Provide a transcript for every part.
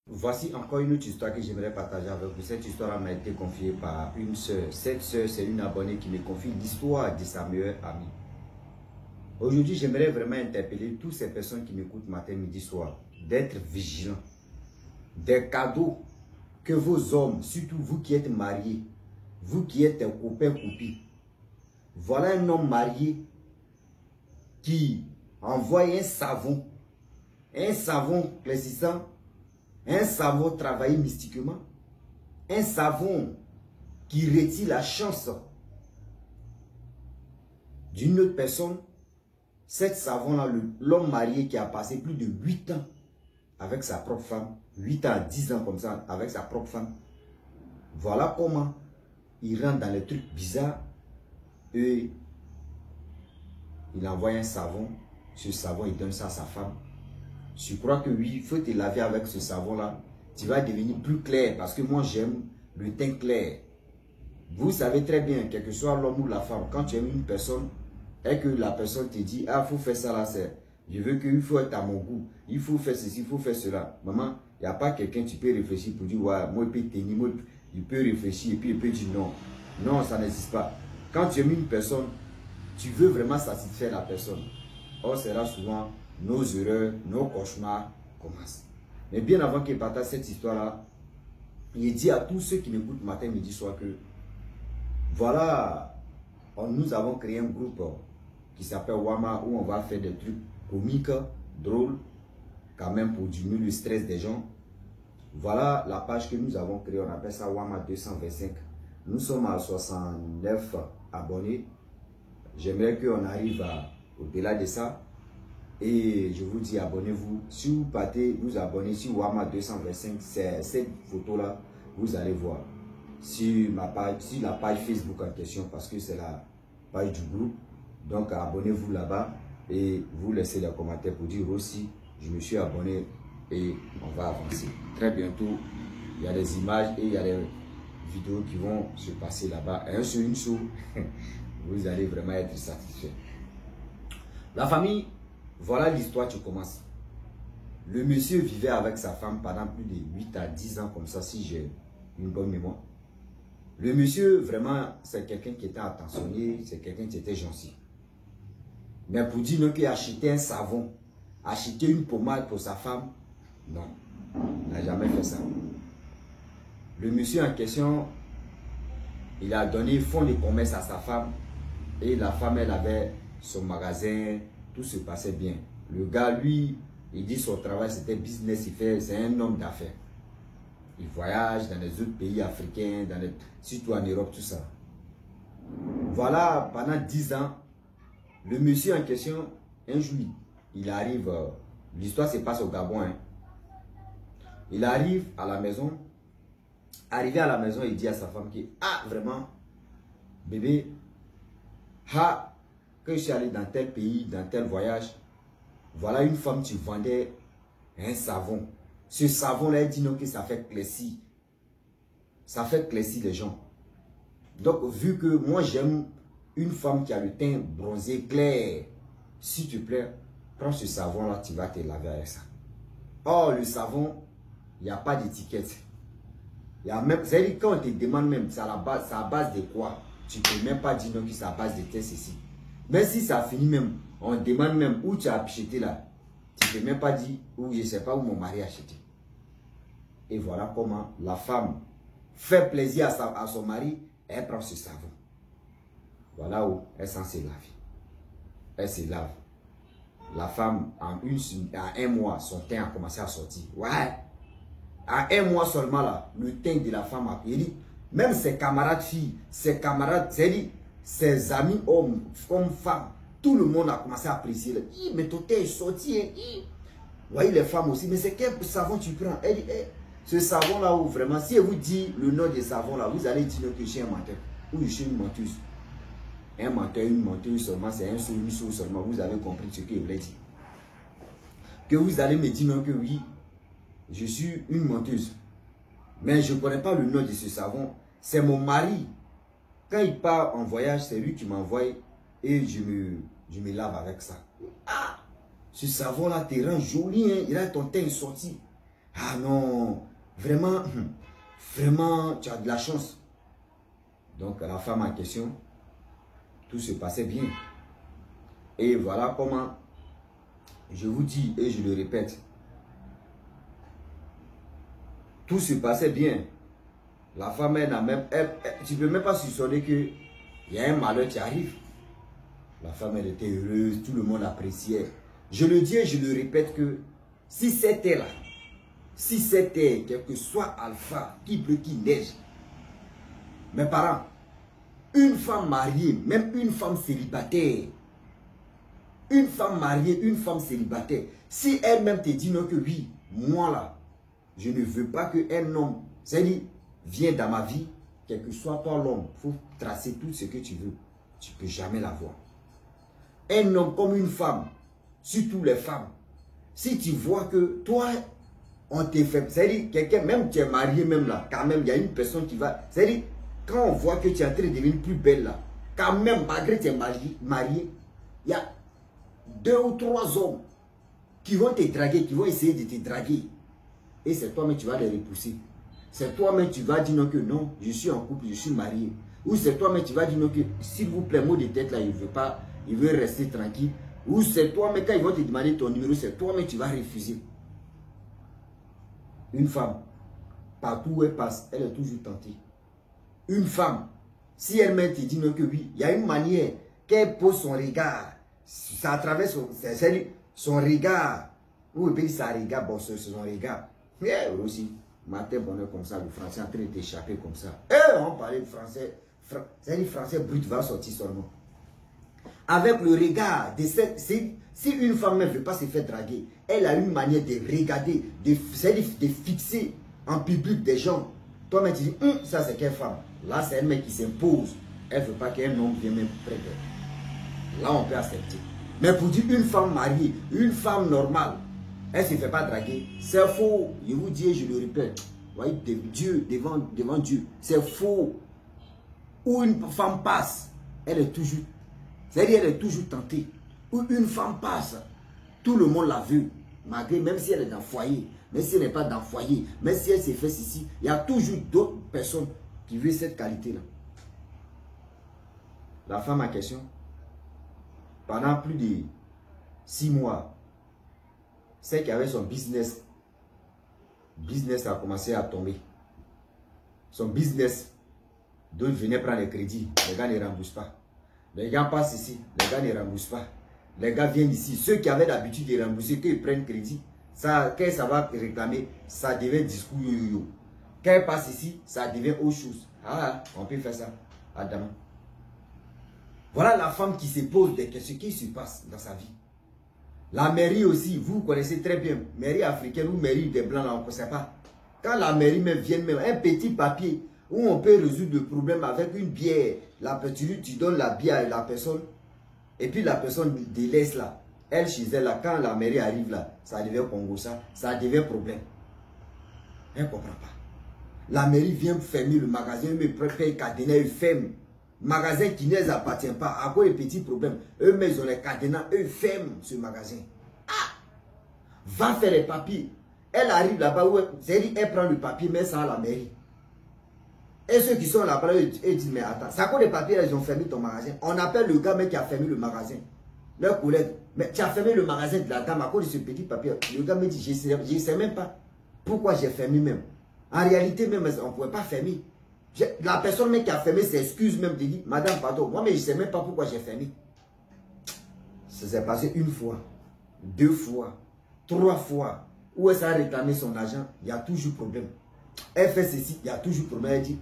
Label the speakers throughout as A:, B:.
A: Voici encore une autre histoire que j'aimerais partager avec vous. Cette histoire m'a été confiée par une sœur. Cette sœur, c'est une abonnée qui me confie l'histoire de sa meilleure amie. Aujourd'hui, j'aimerais vraiment interpeller toutes ces personnes qui m'écoutent matin, midi, soir, d'être vigilants. Des cadeaux que vos hommes, surtout vous qui êtes mariés, vous qui êtes copains, copines, voilà un homme marié qui envoie un savon classissant, un savon travaillé mystiquement, un savon qui retire la chance d'une autre personne. Cet savon-là, l'homme marié qui a passé plus de 8 ans avec sa propre femme, 8 ans à 10 ans comme ça avec sa propre femme, voilà comment il rentre dans les trucs bizarres et il envoie un savon. Ce savon, il donne ça à sa femme. Je crois que oui, il faut te laver avec ce savon-là. Tu vas devenir plus clair parce que moi, j'aime le teint clair. Vous savez très bien, quel que soit l'homme ou la femme, quand tu aimes une personne et que la personne te dit, ah, il faut faire ça là, je veux qu'il faut être à mon goût, il faut faire ceci, il faut faire cela. Maman, il n'y a pas quelqu'un, tu peux réfléchir pour dire, ouais, moi, il peut tenir, moi, il peut réfléchir et puis il peut dire non. Non, ça n'existe pas. Quand tu aimes une personne, tu veux vraiment satisfaire la personne. Or, c'est là souvent nos erreurs, nos cauchemars commencent. Mais bien avant qu'il partage cette histoire-là, il dit à tous ceux qui m'écoutent matin, midi, soir que voilà, nous avons créé un groupe qui s'appelle Wama où on va faire des trucs comiques, drôles, quand même pour diminuer le stress des gens. Voilà la page que nous avons créée, on appelle ça Wama 225. Nous sommes à 69 abonnés. J'aimerais qu'on arrive au-delà de ça. Et je vous dis, abonnez-vous. Si vous partez vous abonner sur Wama 225, c'est cette photo-là, vous allez voir. Sur ma page, sur la page Facebook en question, parce que c'est la page du groupe. Donc abonnez-vous là-bas et vous laissez des commentaires pour dire aussi, je me suis abonné et on va avancer. Très bientôt, il y a des images et il y a des vidéos qui vont se passer là-bas. Et un sur une chose, vous allez vraiment être satisfait. La famille, voilà l'histoire qui commence. Le monsieur vivait avec sa femme pendant plus de 8 à 10 ans comme ça, si j'ai une bonne mémoire. Le monsieur, vraiment, c'est quelqu'un qui était attentionné, c'est quelqu'un qui était gentil. Mais pour dire non, qu'il a acheté un savon, acheter une pommade pour sa femme, non, il n'a jamais fait ça. Le monsieur en question, il a donné fonds de commerce à sa femme et la femme, elle avait son magasin, tout se passait bien. Le gars, lui, il dit son travail, c'était business, c'est un homme d'affaires. Il voyage dans les autres pays africains, surtout en Europe, tout ça. Voilà, pendant 10 ans, le monsieur en question, un jour, il arrive, l'histoire se passe au Gabon. Hein. Il arrive à la maison. Arrivé à la maison, il dit à sa femme que, ah, vraiment, bébé, ah, que je suis allé dans tel pays, dans tel voyage, voilà une femme, tu vendais un savon. Ce savon-là, elle dit non que ça fait clair-ci. Ça fait clair-ci les gens. Donc, vu que moi, j'aime une femme qui a le teint bronzé clair, s'il te plaît, prends ce savon-là, tu vas te laver avec ça. Or, le savon, il n'y a pas d'étiquette. C'est-à-dire, quand on te demande même, c'est à base de quoi? Tu ne peux même pas dire non que c'est à base de tel ceci. Mais si ça finit même, on demande même où tu as acheté là. Tu ne peux même pas dire, ou je ne sais pas où mon mari a acheté. Et voilà comment la femme fait plaisir à son mari, elle prend ce savon. Voilà où elle est censée laver. Elle se lave. La femme, en un mois, son teint a commencé à sortir. Ouais. À un mois seulement là, le teint de la femme a pris. Même ses camarades filles, ses camarades, ses amis hommes comme femmes, tout le monde a commencé à apprécier. Mais ton teint est sorti. Vous voyez les femmes aussi, mais c'est quel savon tu prends? Elle dit, ce savon là où vraiment, si elle vous dit le nom des savons là, vous allez dire que je suis un menteur ou je suis une menteuse. Un menteur, une menteuse seulement, c'est un seul, une chose seulement. Vous avez compris ce qu'il voulait dire. Que vous allez me dire non que oui, je suis une menteuse. Mais je ne connais pas le nom de ce savon. C'est mon mari. Quand il part en voyage, c'est lui qui m'envoie et je me lave avec ça. Ah! Ce savon-là te rend joli, hein? Il a ton teint sorti. Ah non, vraiment, vraiment, tu as de la chance. Donc la femme en question, tout se passait bien. Et voilà comment, je vous dis et je le répète, tout se passait bien. La femme, elle n'a même, tu ne peux même pas soupçonner qu'il y a un malheur qui arrive. La femme, elle était heureuse, tout le monde appréciait. Je le dis et je le répète que si c'était là, si c'était quel que soit alpha, qui pleut, qui neige, mes parents, une femme mariée, même une femme célibataire, une femme mariée, une femme célibataire, si elle-même te dit non que oui, moi là, je ne veux pas qu'un homme, c'est-à-dire, vienne dans ma vie, quel que soit toi l'homme, il faut tracer tout ce que tu veux, tu ne peux jamais l'avoir. Un homme comme une femme, surtout les femmes, si tu vois que toi, on t'est fait, c'est-à-dire, quelqu'un, même tu es marié même là, quand même, il y a une personne qui va, c'est-à-dire, quand on voit que tu es en train de devenir plus belle là, quand même, malgré que tu es marié, il y a 2 ou 3 hommes qui vont te draguer, qui vont essayer de te draguer. Et c'est toi-même tu vas les repousser. C'est toi-même tu vas dire non que non, je suis en couple, je suis marié. Ou c'est toi-même tu vas dire non que s'il vous plaît, mot de tête là, il veut pas, il veut rester tranquille. Ou c'est toi-même quand ils vont te demander ton numéro, c'est toi-même tu vas refuser. Une femme, partout où elle passe, elle est toujours tentée. Une femme, si elle-même te dit non que oui, il y a une manière qu'elle pose son regard, ça à travers son regard, ou bien ça regarde, bon, c'est son regard. Mais aussi, matin bonheur comme ça, le français est en train de t'échapper comme ça. Et on parlait de français, c'est-à-dire français brut va sortir seulement. Avec le regard, si une femme ne veut pas se faire draguer, elle a une manière de regarder, de fixer en public des gens. Toi-même tu dis, ça c'est quelle femme? Là c'est un mec qui s'impose. Elle ne veut pas qu'un homme vienne même près d'elle. Là on peut accepter. Mais pour dire une femme mariée, une femme normale, elle ne se fait pas draguer. C'est faux. Je vous dis et je le répète. Voyez, Dieu, devant Dieu, c'est faux. Où une femme passe, elle est toujours, c'est-à-dire elle est toujours tentée. Où une femme passe, tout le monde la veut. Malgré, même si elle est dans le foyer, même si elle n'est pas dans le foyer, même si elle s'est fait ici, il y a toujours d'autres personnes qui veulent cette qualité-là. La femme en question, pendant plus de 6 mois, c'est qui avait son business a commencé à tomber. Son business, d'autres venaient prendre les crédits, les gars ne remboursent pas. Les gars passent ici, les gars ne remboursent pas. Les gars viennent ici, ceux qui avaient l'habitude de rembourser, qu'ils prennent crédit, ça, quand ça va réclamer, ça devient discours yo-yo. Quand elle passe ici, ça devient autre chose. Ah, on peut faire ça. Adam. Voilà la femme qui se pose des questions, qui se passe dans sa vie. La mairie aussi, vous connaissez très bien, mairie africaine ou mairie des blancs, là, on ne sait pas. Quand la mairie même vient, même un petit papier où on peut résoudre le problème avec une bière, tu donnes la bière à la personne, et puis la personne délaisse là. Elle, chez elle, là, quand la mairie arrive là, ça devient Congo, ça devient problème. Elle ne comprend pas. La mairie vient fermer le magasin, mais paye cadenas, ils ferment. Magasin qui ne les appartient pas, à cause des petits problèmes. Eux-mêmes, ils ont les cadenas, eux ferment ce magasin. Ah! Va faire les papiers. Elle arrive là-bas, elle prend le papier, met ça à la mairie. Et ceux qui sont là-bas, ils disent, mais attends, c'est à cause des papiers, ils ont fermé ton magasin. On appelle le gars mais qui a fermé le magasin. Leur collègue, mais tu as fermé le magasin de la dame à cause de ce petit papier. Le gars me dit, je ne sais même pas pourquoi j'ai fermé même. En réalité, même, on ne pouvait pas fermer. La personne même qui a fermé s'excuse même, dit, madame, pardon, moi, mais je ne sais même pas pourquoi j'ai fermé. Ça s'est passé 1 fois, 2 fois, 3 fois. Où elle s'est réclamé son argent, il y a toujours problème. Elle fait ceci, il y a toujours problème. Elle dit,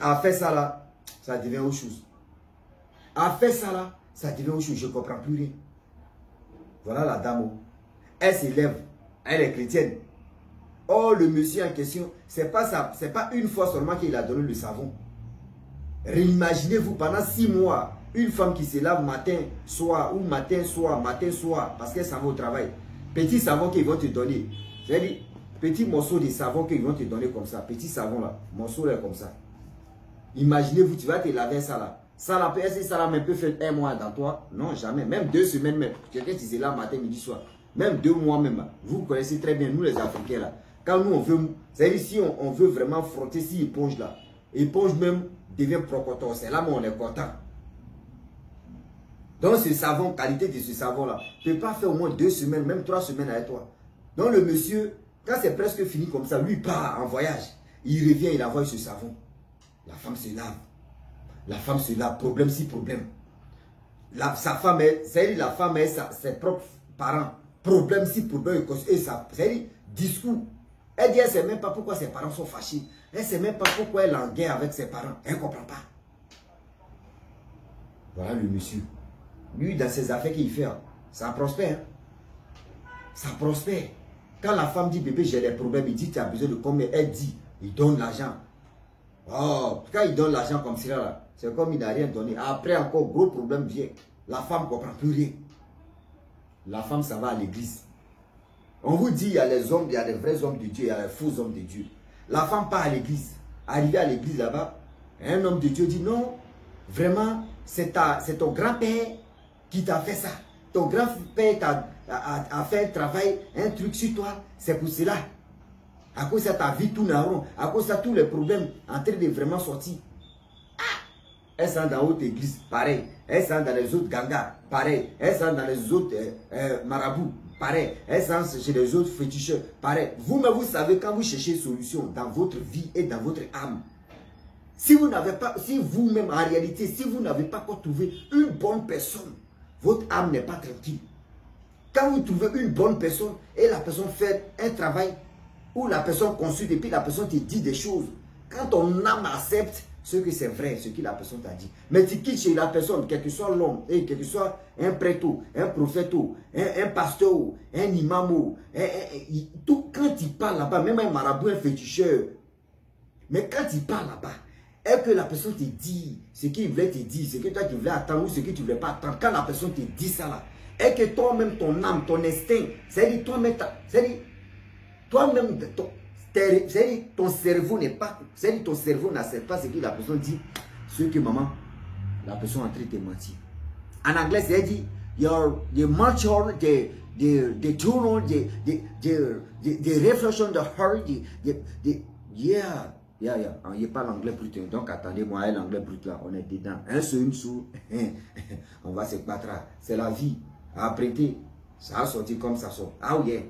A: a fait ça là, ça devient autre chose. A fait ça là, ça devient autre chose. Je ne comprends plus rien. Voilà la dame. Elle s'élève, elle est chrétienne. Oh, le monsieur en question, c'est pas ça, c'est pas une fois seulement qu'il a donné le savon. Réimaginez-vous pendant 6 mois, une femme qui se lave matin, soir, ou matin, soir, parce qu'elle s'en va au travail. Petit savon qu'ils vont te donner. C'est-à-dire, petit morceau de savon qu'ils vont te donner comme ça. Petit savon là, morceau là comme ça. Imaginez-vous, tu vas te laver ça là. Ça là, est-ce que ça là peut faire 1 mois dans toi? Non, jamais. Même 2 semaines même. Quelqu'un qui se lave matin, midi, soir. même 2 mois même. Vous connaissez très bien, nous les Africains là. Quand nous on veut, c'est ici on veut vraiment frotter si éponge là. Éponge même devient procoton. C'est là où on est content. Donc ce savon, qualité de ce savon là, tu ne peux pas faire au moins 2 semaines, même 3 semaines avec toi. Donc le monsieur, quand c'est presque fini comme ça, lui part en voyage. Il revient, il envoie ce savon. La femme se lave. La femme se lave, problème si problème. Sa femme, c'est la femme et ses propres parents. Problème si problème. Et ça, c'est discours. Elle dit, elle ne sait même pas pourquoi ses parents sont fâchés. Elle ne sait même pas pourquoi elle est en guerre avec ses parents. Elle ne comprend pas. Voilà le monsieur. Lui, dans ses affaires qu'il fait, ça prospère. Ça prospère. Quand la femme dit, bébé, j'ai des problèmes, il dit, tu as besoin de combien? Elle dit, il donne l'argent. Oh, quand il donne l'argent comme ça, c'est comme il n'a rien donné. Après, encore, gros problème vient. La femme ne comprend plus rien. La femme, ça va à l'église. On vous dit, il y a les hommes, il y a des vrais hommes de Dieu, il y a les faux hommes de Dieu. La femme part à l'église. Arrivée à l'église là-bas, un homme de Dieu dit, non, vraiment, c'est ton grand-père qui t'a fait ça. Ton grand-père a fait un travail, un truc sur toi. C'est pour cela. À cause de ta vie tourne en rond. À cause de tous les problèmes en train de vraiment sortir. Ah! Elle sent dans l'autre église, pareil. Elle sent dans les autres gangas, pareil. Elle sent dans les autres marabouts, pareil. Elle sent chez les autres féticheurs, pareil. Vous-même, vous savez, quand vous cherchez solution dans votre vie et dans votre âme, si vous n'avez pas, si vous-même, en réalité, si vous n'avez pas encore trouvé une bonne personne, votre âme n'est pas tranquille. Quand vous trouvez une bonne personne et la personne fait un travail où la personne consulte et puis la personne te dit des choses, quand ton âme accepte ce que c'est vrai, ce que la personne t'a dit. Mais tu quittes chez la personne, quel que soit l'homme, et quel que soit un prêtre, un prophète, un pasteur, un imam, tout, quand il parle là-bas, même un marabout, un féticheur, mais quand il parle là-bas, et que la personne te dit ce qu'il voulait te dire, ce que toi tu voulais attendre ou ce que tu ne voulais pas attendre, quand la personne te dit ça là, et que toi-même, ton âme, ton instinct, c'est-à-dire toi-même, ton cerveau n'est pas, c'est-à-dire ton cerveau n'accepte pas ce que la personne dit, ce que maman, la personne est en train de te mentir. En anglais, c'est dit, the mature, the journal, the reflection, the heart, yeah. Il parle anglais brut, donc attendez-moi, l'anglais brut là, on est dedans. Un sur une sous, on va se battre. C'est la vie. À prêter, ça a sorti comme ça sort. Ah oui. Yeah.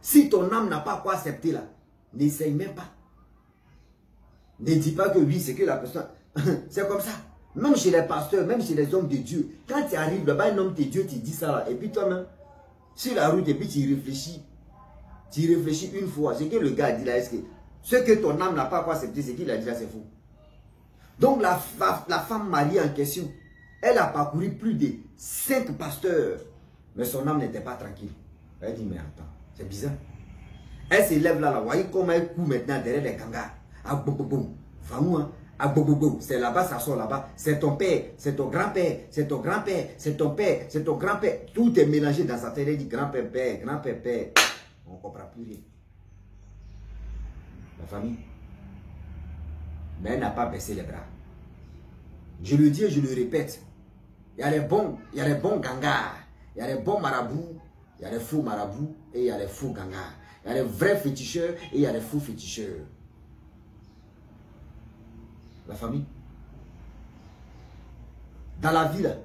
A: Si ton âme n'a pas quoi accepter là, n'essaye même pas. Ne dis pas que oui, c'est que la personne. C'est comme ça. Même chez les pasteurs, même chez les hommes de Dieu, quand tu arrives là-bas, un homme de Dieu te dit ça là, et puis toi-même, sur la route, et puis tu réfléchis. Tu réfléchis une fois. C'est que le gars dit là, est-ce que ce que ton âme n'a pas quoi accepter, c'est qu'il a dit là, c'est faux. Donc la femme mariée en question, elle a parcouru plus de 5 pasteurs, mais son âme n'était pas tranquille. Elle dit, mais attends, c'est bizarre. Elle se lève là, voyez comment elle court maintenant derrière les gangas. Ah, boum, boum, boum. Famou, hein. Ah, boum, boum, boum. C'est là-bas, ça sort là-bas. C'est ton père, c'est ton grand-père, c'est ton grand-père, c'est ton père, c'est ton grand-père. Tout est mélangé dans sa tête. Elle dit grand-père, père, grand-père, père. On ne comprend plus rien. La famille. Mais elle n'a pas baissé les bras. Je le dis et je le répète. Il y a les bons gangas, il y a les bons marabouts, il y a les faux marabouts et il y a les faux gangas. Il y a les vrais féticheurs et il y a les faux féticheurs. La famille. Dans la vie, là,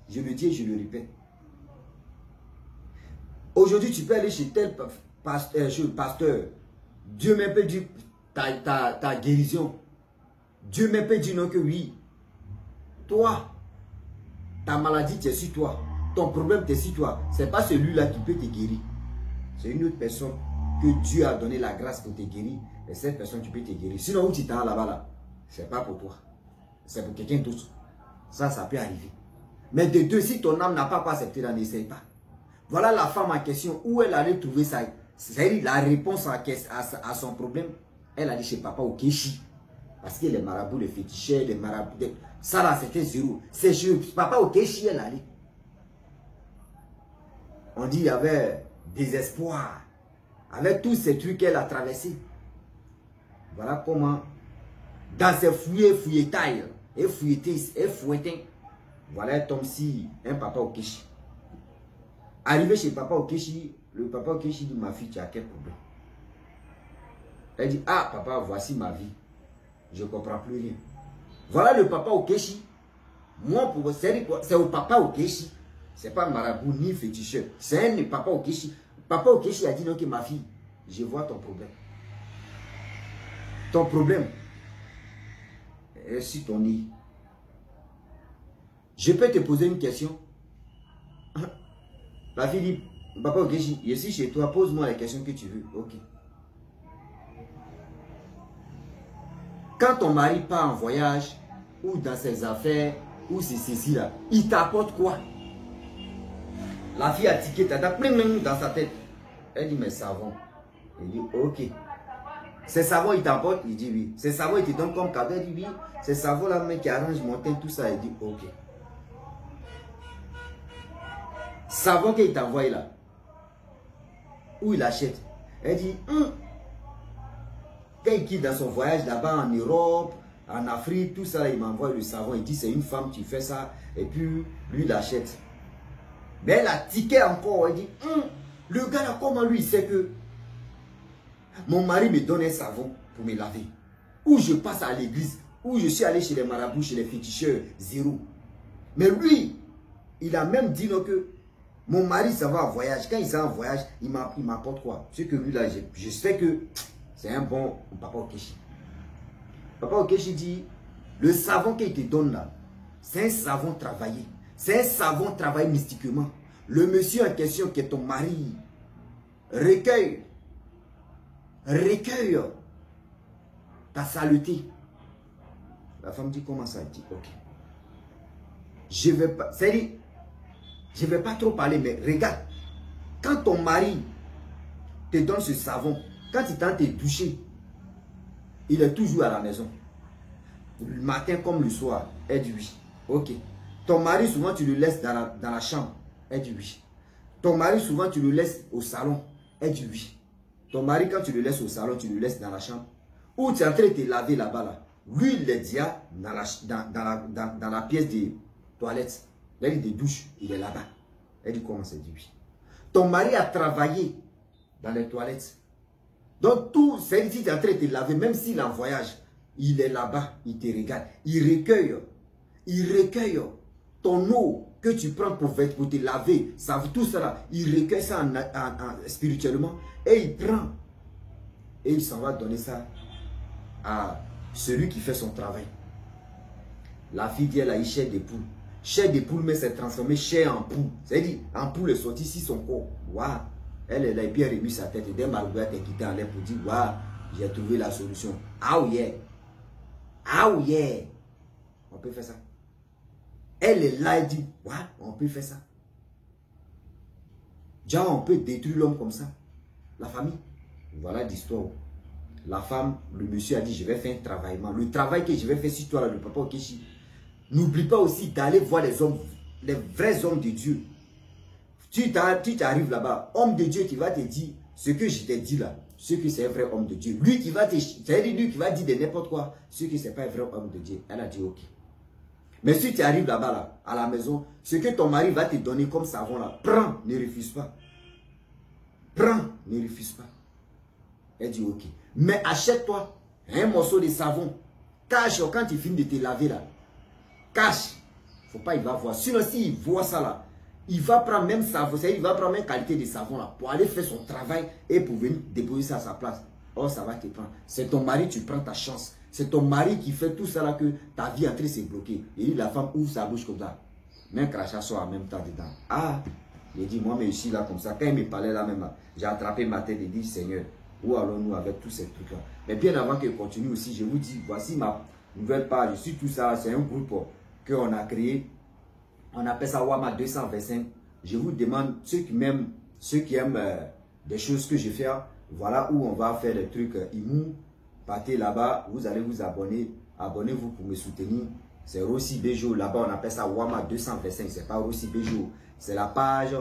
A: je le dis et je le répète. Aujourd'hui, tu peux aller chez tel pasteur. Dieu même peut dire ta guérison. Dieu même peut dire non que oui. Toi, ta maladie, c'est sur toi. Ton problème, c'est sur toi. Ce n'est pas celui-là qui peut te guérir. C'est une autre personne que Dieu a donné la grâce pour te guérir. Et cette personne, tu peux te guérir. Sinon, où tu t'en là-bas, là, ce n'est pas pour toi. C'est pour quelqu'un d'autre. Ça peut arriver. Mais de deux, si ton âme n'a pas accepté, n'essaye pas. Voilà la femme en question. Où elle allait trouver ça. C'est-à-dire la réponse à son problème. Elle a dit chez papa au Kéchi. Parce que les marabouts, les féticheurs, les marabouts, ça là c'était zéro. C'est chez papa au Kéchi, elle allait. On dit il y avait désespoir. Avec tous ces trucs qu'elle a traversés. Voilà comment, dans ses fouilletailles, et fouilletés, voilà comme si un papa au Kéchi. Arrivé chez Papa Okechi, le Papa Okechi dit, ma fille, tu as quel problème? Elle dit, ah papa, voici ma vie. Je ne comprends plus rien. Voilà le Papa Okechi. Moi, c'est au Papa Okechi. Ce n'est pas marabout ni féticheur. C'est un Papa Okechi. Papa Okechi a dit, non, que ma fille, je vois ton problème. Ton problème est sur ton nid. Je peux te poser une question? La fille dit, Papa Okechi, je suis chez toi, pose-moi les questions que tu veux. Ok. Quand ton mari part en voyage, ou dans ses affaires, ou c'est ceci là, il t'apporte quoi? La fille a tiqué tata dans sa tête. Elle dit, mais savon. Il dit, ok. C'est savon, il t'apporte? Il dit oui. C'est savon, il te donne comme cadeau? Il dit oui. C'est savon là, mais qui arrange mon teint, tout ça. Il dit, ok. Savon qu'il t'envoie là, où il achète? Elle dit, quand il quitte dans son voyage là-bas en Europe, en Afrique, tout ça, il m'envoie le savon. Il dit, c'est une femme qui fait ça. Et puis, lui, il achète. Mais elle a tiqué encore. Elle dit, le gars là, comment lui, il sait que mon mari me donne un savon pour me laver? Ou je passe à l'église, ou je suis allé chez les marabouts, chez les féticheurs, zéro. Mais lui, il a même dit non, que mon mari, ça va en voyage. Quand il s'en en voyage, il m'apporte quoi? Ce que lui là, je sais que c'est un bon Papa Okechi. Papa Okechi dit, le savon qu'il te donne là, c'est un savon travaillé. C'est un savon travaillé mystiquement. Le monsieur en question qui est ton mari recueille ta saleté. La femme dit, comment ça? Elle dit, ok. Je vais pas, c'est-à-dire, je vais pas trop parler, mais regarde, quand ton mari te donne ce savon, quand il tente de te doucher, il est toujours à la maison. Le matin comme le soir. Elle dit oui. Ok. Ton mari, souvent, tu le laisses dans la chambre. Elle dit oui. Ton mari, souvent, tu le laisses au salon. Elle dit oui. Ton mari, quand tu le laisses au salon, tu le laisses dans la chambre. Ou tu es en train de te laver là-bas. Là. Lui, il est déjà dans la pièce des toilettes. Là, il est de douche. Il est là-bas. Elle dit comment c'est dit oui. Ton mari a travaillé dans les toilettes. Donc, tout, c'est si tu es en train de te laver, même s'il est en voyage, il est là-bas, il te regarde. Il recueille ton eau que tu prends pour te laver, ça, tout ça, il recueille ça spirituellement et il prend. Et il s'en va donner ça à celui qui fait son travail. La fille dit, elle a eu chair de poule. Chair de poule, mais c'est transformé chair en poule. C'est-à-dire, en poule est sortie ici son corps. Waouh! Elle est là et puis elle remet sa tête. Et dès Marguerite est quittée en l'air pour dire, waouh, j'ai trouvé la solution. Ah oh yeah! Ah oh yeah! On peut faire ça. Elle est là et dit, ouais, on peut faire ça. Déjà, on peut détruire l'homme comme ça. La famille. Voilà l'histoire. La femme, le monsieur a dit, je vais faire un travail. Le travail que je vais faire sur toi, là, le Papa Okechi. N'oublie pas aussi d'aller voir les hommes, les vrais hommes de Dieu. Tu t'arrives là-bas, homme de Dieu qui va te dire ce que je t'ai dit là, ce que c'est un vrai homme de Dieu. Lui qui va lui qui va dire de n'importe quoi, ce que c'est pas un vrai homme de Dieu. Elle a dit ok. Mais si tu arrives là-bas, là, à la maison, ce que ton mari va te donner comme savon là, prends, ne refuse pas. Prends, ne refuse pas. Elle dit ok. Mais achète-toi un morceau de savon. Cache quand tu finis de te laver là. Cache. Faut pas, il va voir. Sinon, s'il voit ça là, il va prendre même savon, il va prendre même qualité de savon là, pour aller faire son travail et pour venir déposer ça à sa place. Oh, ça va te prendre. C'est ton mari, tu prends ta chance. C'est ton mari qui fait tout ça là que ta vie est en train de se bloquer. Et lui, la femme ouvre sa bouche comme ça. Même crachat sort en même temps dedans. Ah, il dit, moi, mais je suis là comme ça. Quand il me parlait là même, j'ai attrapé ma tête et dit, Seigneur, où allons-nous avec tous ces trucs là? Mais bien avant qu'il continue aussi, je vous dis, voici ma nouvelle page. Je suis tout ça, c'est un groupe qu'on a créé. On appelle ça Wama 225. Je vous demande, ceux qui aiment des choses que je fais, voilà où on va faire des trucs imou. Partez là-bas, vous allez vous abonner. Abonnez-vous pour me soutenir. C'est Rossi Bejo. Là-bas, on appelle ça Wama 225. C'est pas Rossi Bejo. C'est la page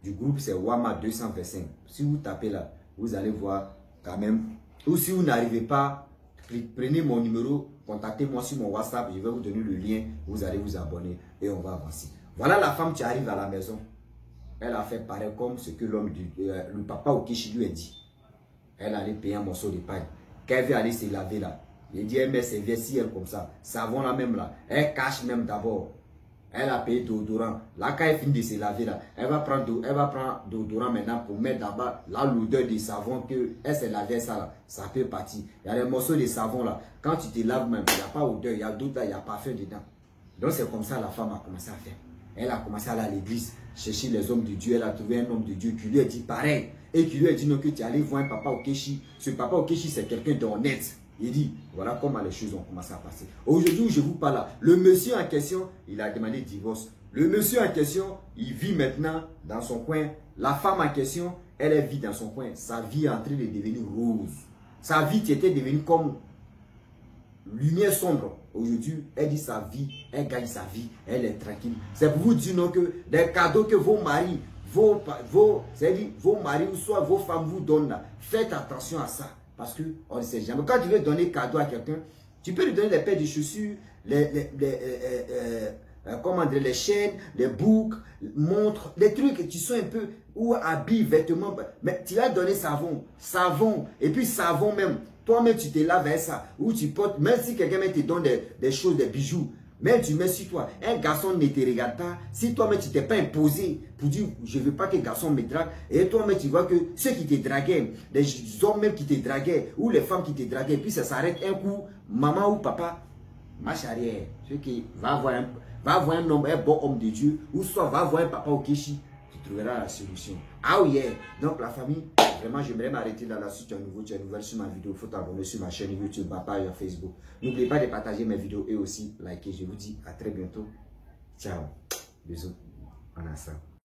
A: du groupe, c'est Wama 225. Si vous tapez là, vous allez voir quand même. Ou si vous n'arrivez pas, prenez mon numéro, contactez-moi sur mon WhatsApp. Je vais vous donner le lien. Vous allez vous abonner et on va avancer. Voilà la femme qui arrive à la maison. elle a fait pareil comme ce que le papa Okechi lui a dit. Elle allait payer un morceau de paille. Quand elle veut aller se laver là, il dit elle met ses vestiaires comme ça, savon là même là, elle cache même d'abord. Elle a payé déodorant. Là, quand elle finit de se laver là, elle va prendre déodorant maintenant pour mettre d'abord là l'odeur de savon que elle s'est lavé ça là, ça peut partir. Il y a des morceaux de savon là, quand tu te laves même, il n'y a pas odeur, il y a d'autres là, il n'y a parfum dedans. Donc c'est comme ça la femme a commencé à faire. Elle a commencé à aller à l'église, chercher les hommes de Dieu. Elle a trouvé un homme de Dieu qui lui a dit pareil. Et qui lui a dit non, que tu allais voir un papa Okechi. Ce papa Okechi, c'est quelqu'un d'honnête. Il dit, voilà comment les choses ont commencé à passer. Aujourd'hui où je vous parle là, le monsieur en question, il a demandé divorce. Le monsieur en question, il vit maintenant dans son coin. La femme en question, elle vit dans son coin. Sa vie est en train de devenir rose. Sa vie était devenue comme lumière sombre. Aujourd'hui, elle dit sa vie, elle gagne sa vie, elle est tranquille. C'est pour vous dire non que des cadeaux que vos maris, vos maris ou soit vos femmes vous donnent là, faites attention à ça. Parce que on ne sait jamais. Quand tu veux donner cadeau à quelqu'un, tu peux lui donner les paires de chaussures, les chaînes, les boucles, montres, les trucs qui sont un peu, ou habits, vêtements. Mais tu vas donner savon, et puis savon même. Toi-même, tu te laves avec ça. Ou tu portes, même si quelqu'un te donne des choses, des bijoux, même tu mets sur toi. Un garçon ne te regarde pas. Si toi-même, tu t'es pas imposé pour dire, je ne veux pas que le garçon me drague. Et toi-même, tu vois que ceux qui te draguaient, les hommes même qui te draguaient, ou les femmes qui te draguaient, puis ça s'arrête un coup, maman ou papa, marche arrière. Ceux qui va avoir un homme, un bon homme de Dieu, ou soit va voir un papa Okechi, tu trouveras la solution. Ah oui, donc la famille, vraiment, j'aimerais m'arrêter là. Si tu es nouveau, tu es nouvelle sur ma vidéo, il faut t'abonner sur ma chaîne YouTube, ma page Facebook. N'oubliez pas de partager mes vidéos et aussi liker. Je vous dis à très bientôt. Ciao. Bisous. On a ça.